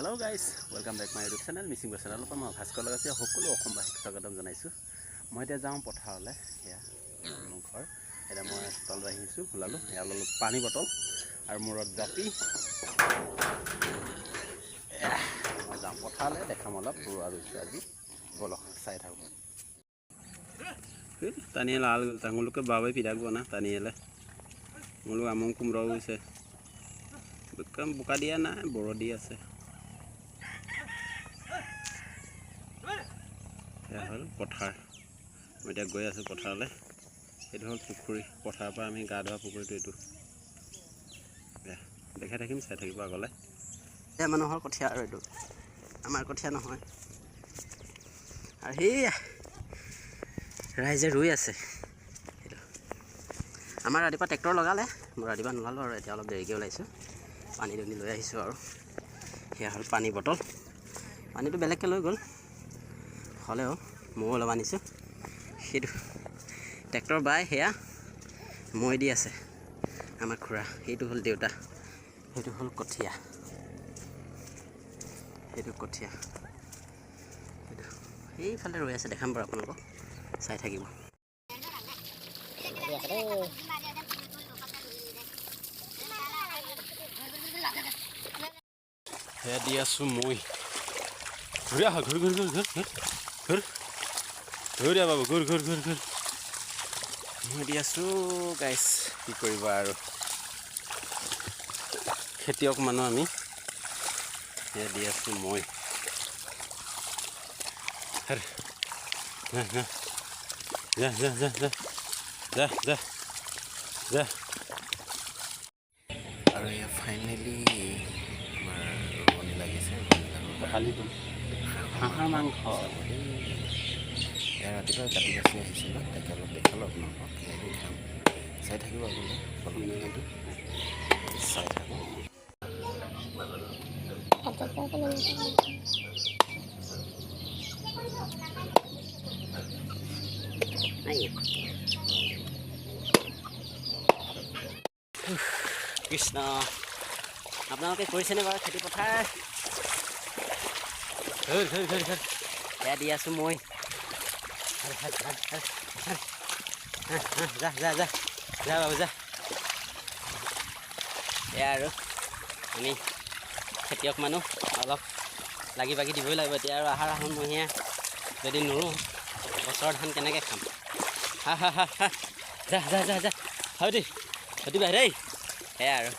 Hello' guys, welcome back my YouTube channel Mising boy চেনেলৰ পৰা মই ভাস্কৰ লগাইছে সকলো অসমবাসীক স্বাগতম জনাইছোঁ। মই এতিয়া যাওঁ পথাৰলৈ। সেয়া মোৰ ঘৰ। এতিয়া মই চোতাল আহিছোঁ, ওলালোঁ। সেয়া ল'লোঁ পানী বটল আৰু মূৰত জাপি। মই যাওঁ পথাৰলৈ, দেখাম অলপ ৰোৱা ৰুইছোঁ আজি। বলক চাই থাকোঁ। টানিয়ে লাল টাঙুলকে বাবাই পিঠাক বনা টানিয়েলে মোলো আমং কুমৰাও হৈছে বোকা দিয়া নাই, বৰদি আছে। এয়া হ'ল পথাৰ। মই এতিয়া গৈ আছোঁ পথাৰলৈ। এইটো হ'ল পুখুৰী। পথাৰৰ পৰা আমি গা ধোৱা পুখুৰীটো এইটো। দেখাই থাকিম, চাই থাকিব আগলৈ। এয়া মানুহৰ কঠীয়া আৰু এইটো আমাৰ কঠীয়া নহয়। আৰু সেয়া ৰাইজে ৰুই আছে। আমাৰ ৰাতিপুৱা ট্ৰেক্টৰ লগালে, মই ৰাতিপুৱা নোলালোঁ আৰু এতিয়া অলপ দেৰিকৈ ওলাইছোঁ। পানী দুনি লৈ আহিছোঁ আৰু সেয়া হ'ল পানী বটল। পানীটো বেলেগকৈ লৈ গ'ল, হ'লেও ময়ো অলপ আনিছোঁ। সেইটো ট্ৰেক্টৰ বাই সেয়া মৈ দি আছে আমাৰ খুৰা। সেইটো হ'ল দেউতা, সেইটো হ'ল কঠীয়া, সেইটো কঠীয়া। সেইটো সেইফালে ৰৈ আছে, দেখাম বাৰু আপোনালোকক, চাই থাকিব। সেয়া দি আছোঁ মই। ঘূৰি আহা, ঘূৰি ঘূৰি ঘূৰি ঘূৰি ঘূৰি ঘূৰি বাবু, ঘূৰি ঘূৰি ঘূৰি ঘূৰি মই দি আছোঁ গাইছ। কি কৰিব আৰু, খেতিয়ক মানুহ আমি। সেয়া দি আছোঁ মই। যা যা যা যা যা যা যা। আৰু এয়া ফাইনেলি আমাৰ ৰোৱনী লাগিছে। হাঁহৰ মাংস এয়া ৰাতিপুৱাই কাটি বাচি আহিছিলোঁ, তাকে অলপ দেখালোঁ আপোনালোকক। সেয়াই খাম, চাই থাকিব আপুনি সেইটো চাই থাকোঁ। কৃষ্ণ, আপোনালোকে কৰিছেনে বাৰু খেতি পথাৰ? ঘৰ ঘৰ ঘৰ ঘৰ সেয়া দি আছোঁ মই। যা যা যা যা বাবু যা। এয়া আৰু আমি খেতিয়ক মানুহ, অলপ লাগি ভাগি দিবই লাগিব। এতিয়া আৰু আহাৰ শাওণমহীয়া যদি নোৰোঁ, বছৰৰ ধান কেনেকৈ খাম? হা হা হা হা যা যা যা যা হয়দি হয়দি বাই দেই। সেয়া আৰু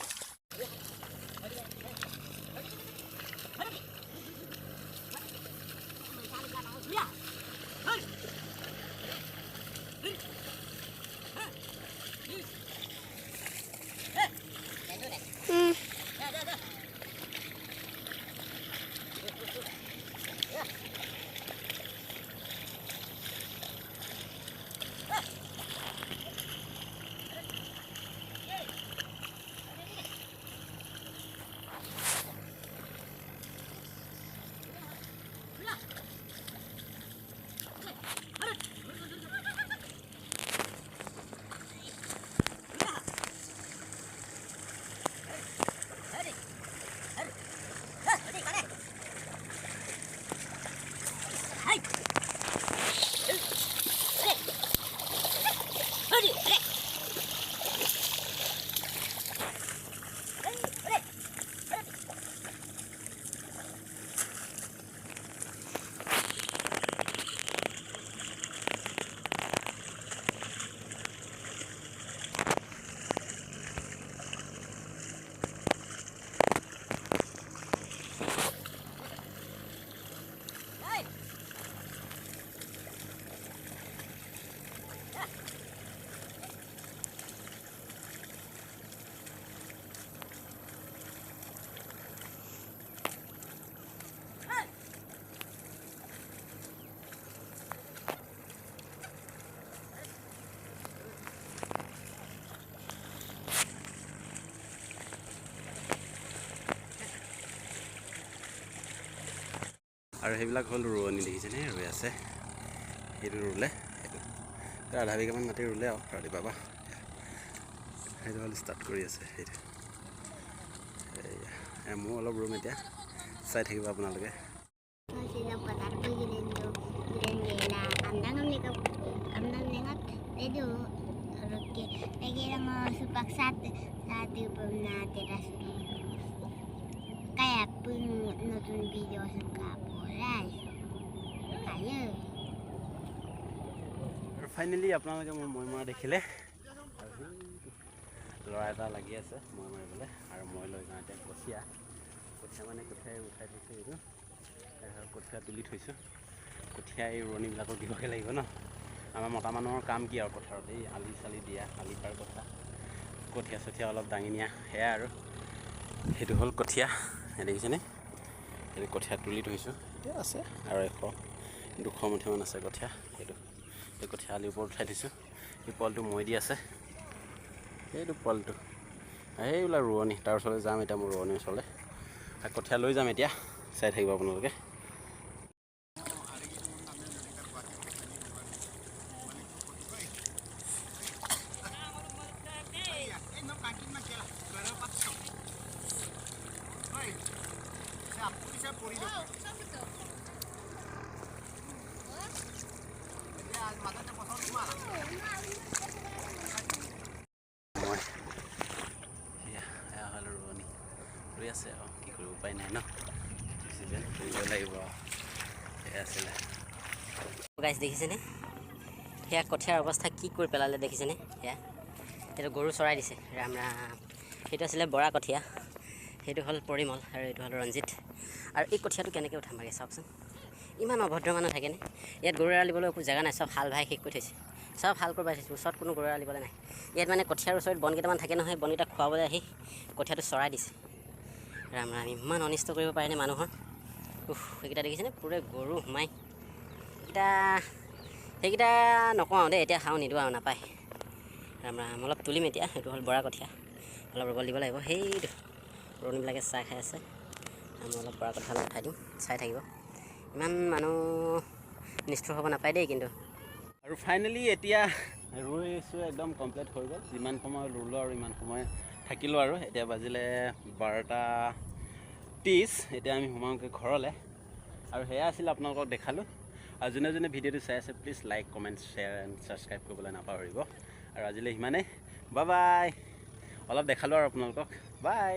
আৰু সেইবিলাক হ'ল ৰোৱনী, দেখিছেনে ৰৈ আছে। সেইটো ৰুলে, সেইটো আধা বিঘামান মাটি ৰুলে আৰু ৰাতিপুৱা পৰা। সেইটো হ'ল ষ্টাৰ্ট কৰি আছে। সেইটো এয়া মোৰ অলপ ৰুম এতিয়া চাই থাকিব আপোনালোকে। Kayak pun nonton video suka boleh kayak আৰু ফাইনেলি আপোনালোকে মোৰ মই মৰা দেখিলে ল'ৰা এটা লাগি আছে মই মাৰিবলৈ আৰু মই লৈ যাওঁ এতিয়া কঠীয়া মানে কঠীয়াই উঠাই থৈছোঁ এইটো কঠীয়া তুলি থৈছোঁ কঠীয়া এই ৰোৱনীবিলাকক দিবগৈ লাগিব ন আমাৰ মতা মানুহৰ কাম কি আৰু পথাৰত এই আলি চালি দিয়া আলি পাৰ কথা কঠীয়া চঠীয়া অলপ দাঙি নিয়া সেয়াই আৰু সেইটো হ'ল কঠীয়া দেখিছেনে সেইটো কঠীয়া তুলি থৈছোঁ এতিয়া আছে আৰু 100-200 মুঠিমান আছে কঠীয়া সেইটো এই কঠীয়া আলিৰ ওপৰত উঠাই দিছোঁ এই পলটো মৈ দি আছে সেইটো পলটো সেইবিলাক ৰোৱনী তাৰ ওচৰলৈ যাম এতিয়া মোৰ ৰোৱনীৰ ওচৰলৈ কঠীয়া লৈ যাম এতিয়া চাই থাকিব আপোনালোকে আছে আৰু কি কৰিব উপায় নাই ন কৰিব লাগিব আছিলে গাইছ দেখিছেনে সেয়া কঠীয়াৰ অৱস্থা কি কৰি পেলালে দেখিছেনে সেয়া সেইটো গৰু চৰাই দিছে ৰাম ৰাম সেইটো আছিলে বৰা কঠীয়া সেইটো হ'ল পৰিমল আৰু এইটো হ'ল ৰঞ্জিত আৰু এই কঠীয়াটো কেনেকৈ উঠাম লাগে চাওকচোন ইমান অভদ্ৰ মানুহ থাকেনে ইয়াত গৰু এৰাল দিবলৈ একো জেগা নাই চব হাল ভাই শেষ কৰি থৈছে চব হাল কৰি থৈছোঁ ওচৰত কোনো গৰু এৰাল দিবলৈ নাই ইয়াত মানে কঠীয়াৰ ওচৰত বন কেইটামান থাকে নহয় বনকেইটা খুৱাবলৈ আহি কঠীয়াটো চৰাই দিছে ৰাম ৰাম ইমান অনিষ্ট কৰিব পাৰেনে মানুহৰ সেইকেইটা দেখিছেনে পুৰে গৰু সোমাই সেইকেইটা নকওঁ দেই এতিয়া খাওঁ নিদিওঁ আৰু নাপায় ৰাম ৰাম অলপ তুলিম এতিয়া সেইটো হ'ল বৰা কঠীয়া অলপ ৰ'ব দিব লাগিব সেইটো ৰোৱনীবিলাকে চাহ খাই আছে আমি অলপ বৰা কঠীয়া অলপ উঠাই দিম চাই থাকিব ইমান মানুহ নিষ্ঠুৰ হ'ব নাপায় দেই কিন্তু আৰু ফাইনেলি এতিয়া ৰুইছোঁ একদম কমপ্লিট হৈ গ'ল যিমান সময় ৰুলোঁ আৰু ইমান সময় থাকিলোঁ আৰু এতিয়া বাজিলে 12:30 এতিয়া আমি সোমাওঁগৈ ঘৰলৈ আৰু সেয়া আছিল আপোনালোকক দেখালোঁ আৰু যোনে যোনে ভিডিঅ'টো চাই আছে please like comment share and subscribe কৰিবলৈ নাপাহৰিব আৰু আজিলৈ সিমানেই বাই বাই অলপ দেখালোঁ আৰু আপোনালোকক বাই